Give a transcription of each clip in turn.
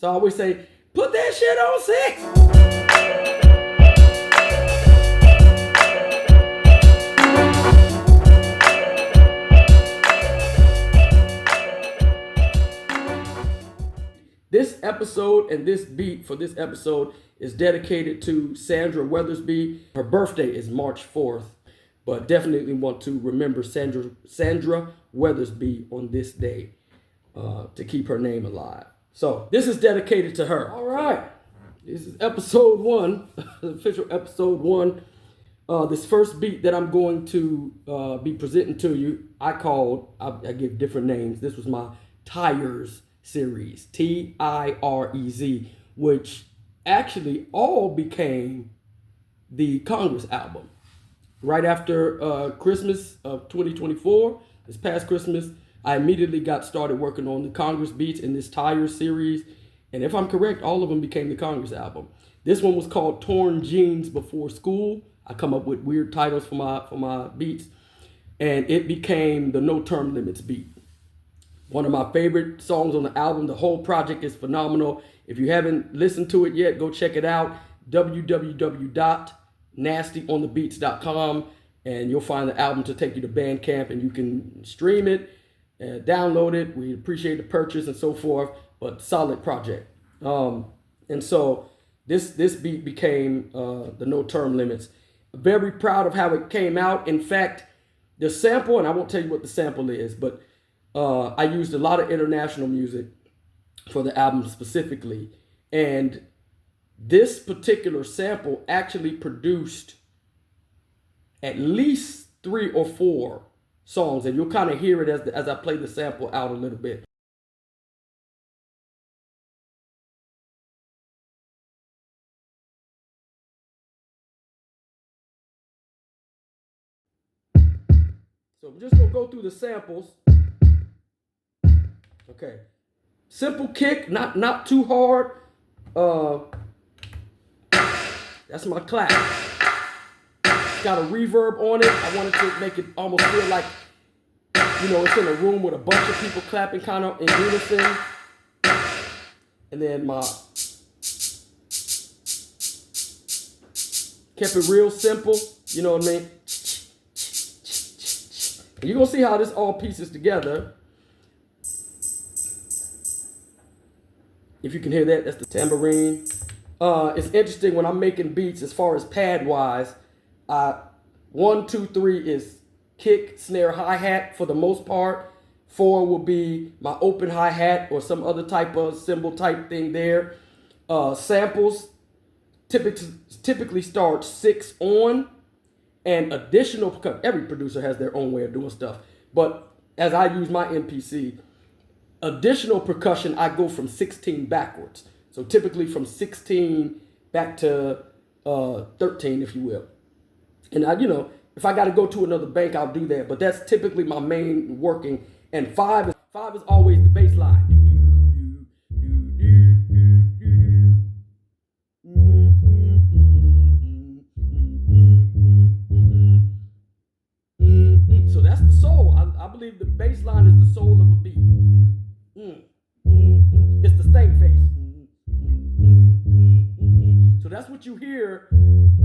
So I always say, put that shit on 6. This episode and this beat for this episode is dedicated to Sandra Weathersby. Her birthday is March 4th, but definitely want to remember Sandra Weathersby on this day to keep her name alive. So this is dedicated to her. All right, this is episode 1, official episode 1. This first beat that I'm going to be presenting to you, I give different names. This was my Tires series, TIREZ, which actually all became the Congress album. Right after Christmas of 2024, this past Christmas, I immediately got started working on the Congress beats in this Tires series. And if I'm correct, all of them became the Congress album. This one was called Torn Jeans Before School. I come up with weird titles for my beats. And it became the No Term Limits beat. One of my favorite songs on the album. The whole project is phenomenal. If you haven't listened to it yet, go check it out. www.NastyOnTheBeats.com, and you'll find the album to take you to Bandcamp, and you can stream it, download it. We appreciate the purchase and so forth, but solid project. And so this beat became the No Term Limits. Very proud of how it came out. In fact, the sample, and I won't tell you what the sample is, but I used a lot of international music for the album specifically. And this particular sample actually produced at least 3 or 4 songs. And you'll kind of hear it as I play the sample out a little bit. So I'm just going to go through the samples. Okay. Simple kick, not too hard. That's my clap. It's got a reverb on it. I wanted to make it almost feel like, it's in a room with a bunch of people clapping kind of in unison. And then kept it real simple, you know what I mean? And you're going to see how this all pieces together. If you can hear that, that's the tambourine. It's interesting when I'm making beats as far as pad wise. 1, 2, 3 is kick, snare, hi-hat for the most part. 4 will be my open hi-hat or some other type of cymbal type thing there. Samples typically start 6 on, and additional, because every producer has their own way of doing stuff. But as I use my MPC, additional percussion, I go from 16 backwards. So typically from 16 back to 13, if you will. And if I got to go to another bank, I'll do that. But that's typically my main working. And 5 is always the bass line. So that's the soul. I believe the bass line is the soul of a beat. It's the stank face. So that's what you hear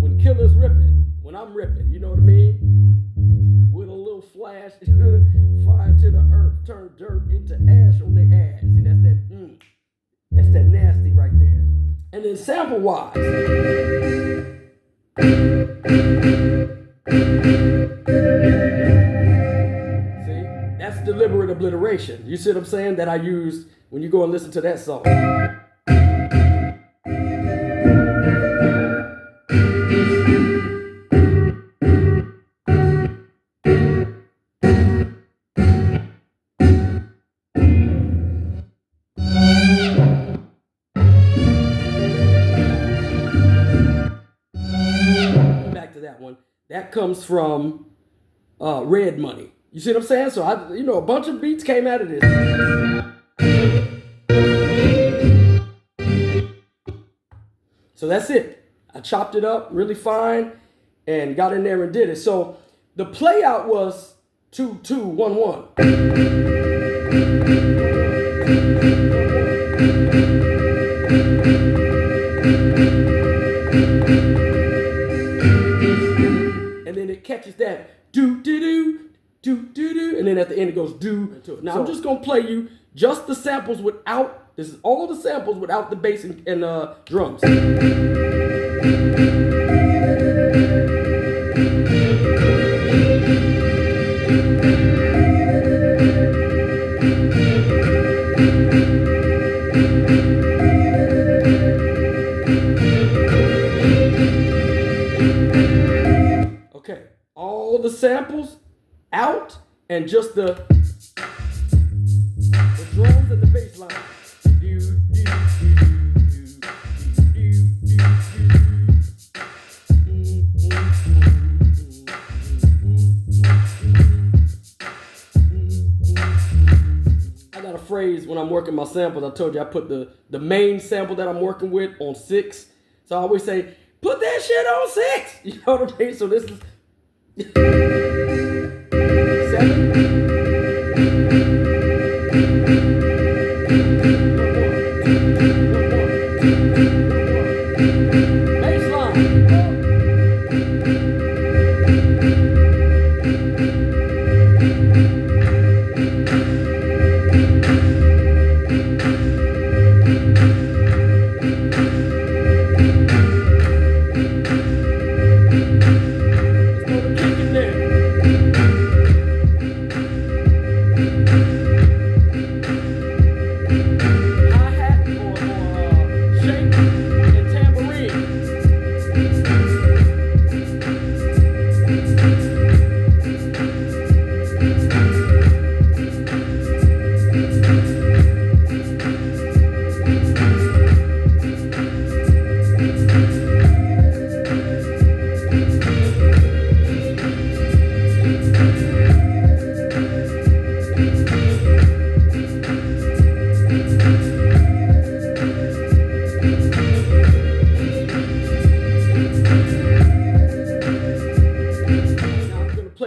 when Killer's ripping, when I'm ripping, you know what I mean? With a little flash, fire to the earth, turn dirt into ash on their ass. See, that's that nasty right there. And then sample wise. See, that's deliberate obliteration. You see what I'm saying? That I used when you go and listen to that song. Back to that one. That comes from Red Money. You see what I'm saying? So a bunch of beats came out of this. So that's it. I chopped it up really fine and got in there and did it. So the play out was 2-2-1-1. And then it catches that do-do-do, do-do-do, and then at the end it goes do to it. Now I'm just gonna play you just the samples without, this is all the samples without the bass and drums. Okay, all the samples out and just the drums and the bass line. I got a phrase when I'm working my samples. I told you I put the main sample that I'm working with on 6. So I always say, put that shit on 6. You know what I mean? So this is 7.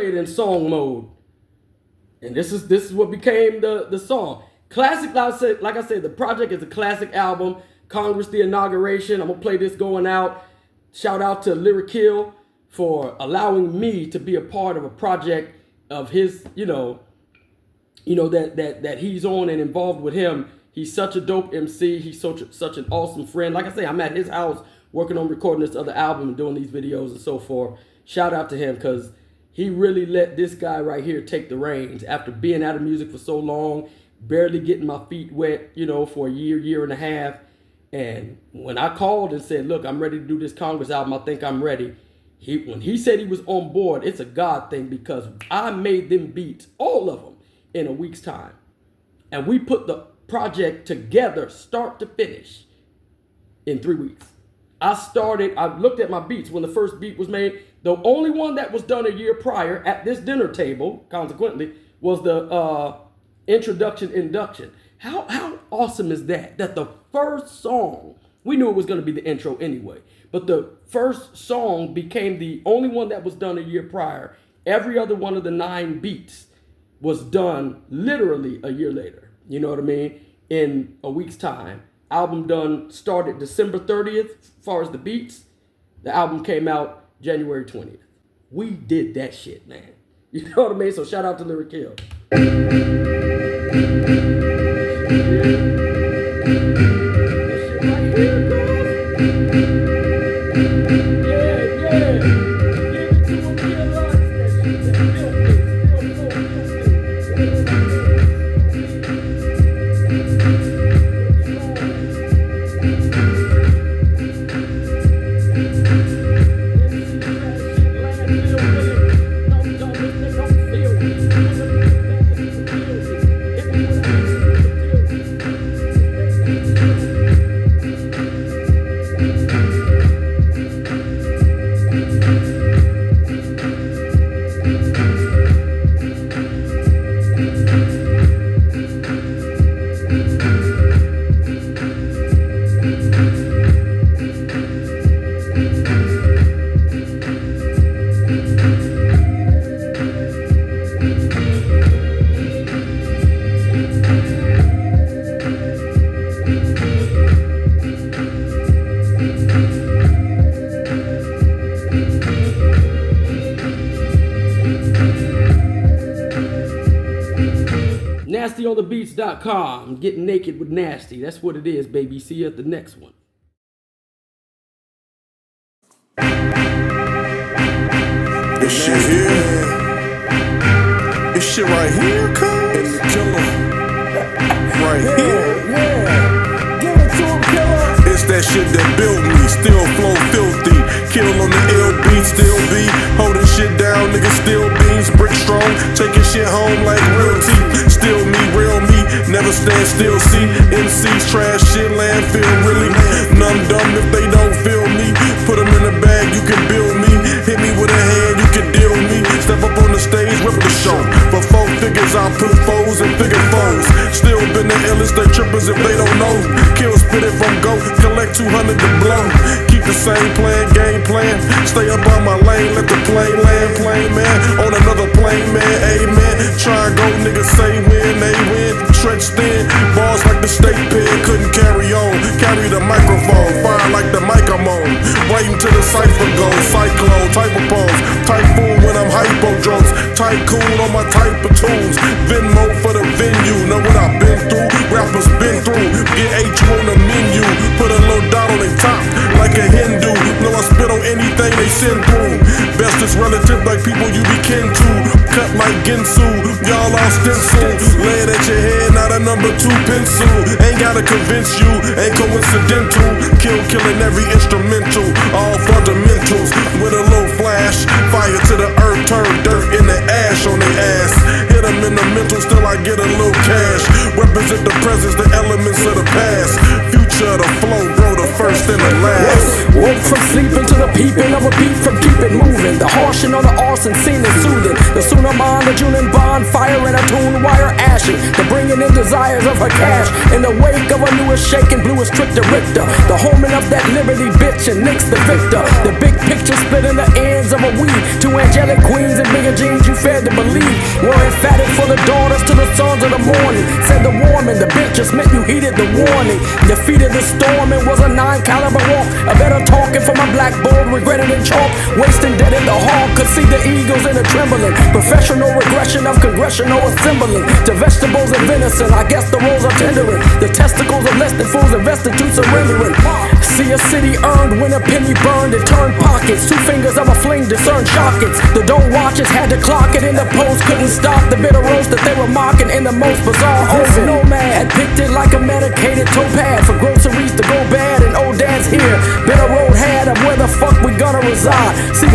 In song mode, and this is what became the song. Classic. Like I said, the project is a classic album. Congress, the Inauguration. I'm gonna play this going out. Shout out to LYRIKILL for allowing me to be a part of a project of his, that he's on and involved with him. He's such a dope MC. He's such an awesome friend. Like I say, I'm at his house working on recording this other album and doing these videos and so forth. Shout out to him, because he really let this guy right here take the reins after being out of music for so long, barely getting my feet wet, for a year and a half. And when I called and said, look, I'm ready to do this Congress album, I think I'm ready. When he said he was on board, it's a God thing, because I made them beats, all of them, in a week's time. And we put the project together, start to finish, in 3 weeks. I looked at my beats when the first beat was made. The only one that was done a year prior at this dinner table, consequently, was the introduction, induction. How awesome is that? That the first song, we knew it was going to be the intro anyway, but the first song became the only one that was done a year prior. Every other one of the 9 beats was done literally a year later. You know what I mean? In a week's time. Album done, started December 30th as far as the beats. The album came out January 20th. We did that shit, man. You know what I mean? So shout out to LYRIKILL. NastyOnTheBeats.com. Getting naked with Nasty. That's what it is, baby. See you at the next one. This shit here. This shit right here, cuz. Killer. Right here. Yeah. Give it to him, killer. It's that shit that built me. Still flow filthy. Kill on the LB, still be holding shit down, niggas still beans, brick strong, taking shit home like real teeth. Still me, real me, never stand still. See, MC's trash shit, landfill really. None dumb if they don't feel me. Put them in the bag, you can build me. Hit me with a hand, you can deal me. Step up on the stage, rip the show. For 4 figures, I put foes and figure foes. Still been the illest, they trippers if they don't know. Kill, spit it from go, collect 200 to blow. Keep the same plan, game plan. Stay up on my lane, let the plane land. Plane man, on another plane man, amen. Try and go, niggas say win, they win. Stretched in, bars like the state pen. Couldn't carry on, carry the microphone. Fire like the mic I'm on. Waiting till the cipher goes. Cyclone, type of pose. Typhoon when I'm hypo drums. Tycoon on my type of tunes. Venmo for the venue. Know what I've been through? Rappers been through. Get H on the menu. Put a little dot on the top like a Hindu. Know I spit on anything they send through. Best is relative like people you be kin to. Cut like Ginsu. Y'all all stencil. Lay it at your head, not a number 2 pencil. Ain't gotta convince you. Ain't coincidental. Killing every instrumental. All fundamentals. With a low flash. Fire to the earth. Turn dirt in the ash on their ass. Hit them in the mental. Still I get a little cash. Represent the presence, the elements of the past. Future, the flow, bro, the first and the last. Woke from sleeping to the peeping of a beat from keep it moving. The harshing on the arson scene is soothing. The Sunaman, the Junin bonfire and a tune wire ashing. The bringing in desires of her cash. In the wake of a newest shaking, bluest trick to Richter. The homing of that liberty bitch and Nick's the victor. The big picture split in the ends of a weed. 2 angelic queens and bigger jeans you failed to believe. Were emphatic for the daughters to the sons of the morning. Said the warming, the bitch just meant you heeded the warning. Defeated the storm, it was a 9 caliber walk. A better talking from a blackboard, regretted in chalk. Wasting dead in the hall, could see the eagles in a trembling. Professional regression of congressional assembling. To vegetables and venison, I guess the roles are tendering. The testicles of less than fools invested to surrendering. See a city earned when a penny burned, it turned pockets. 2 fingers of a fling discern shockets. The don't watchers had to clock it in the post, couldn't stop the bitter roast that they were mocking in the most bizarre open. Nomad had picked it like a medicated toe pad for groceries to go bad, and old dad's here. Better road had of where the fuck we gonna reside. See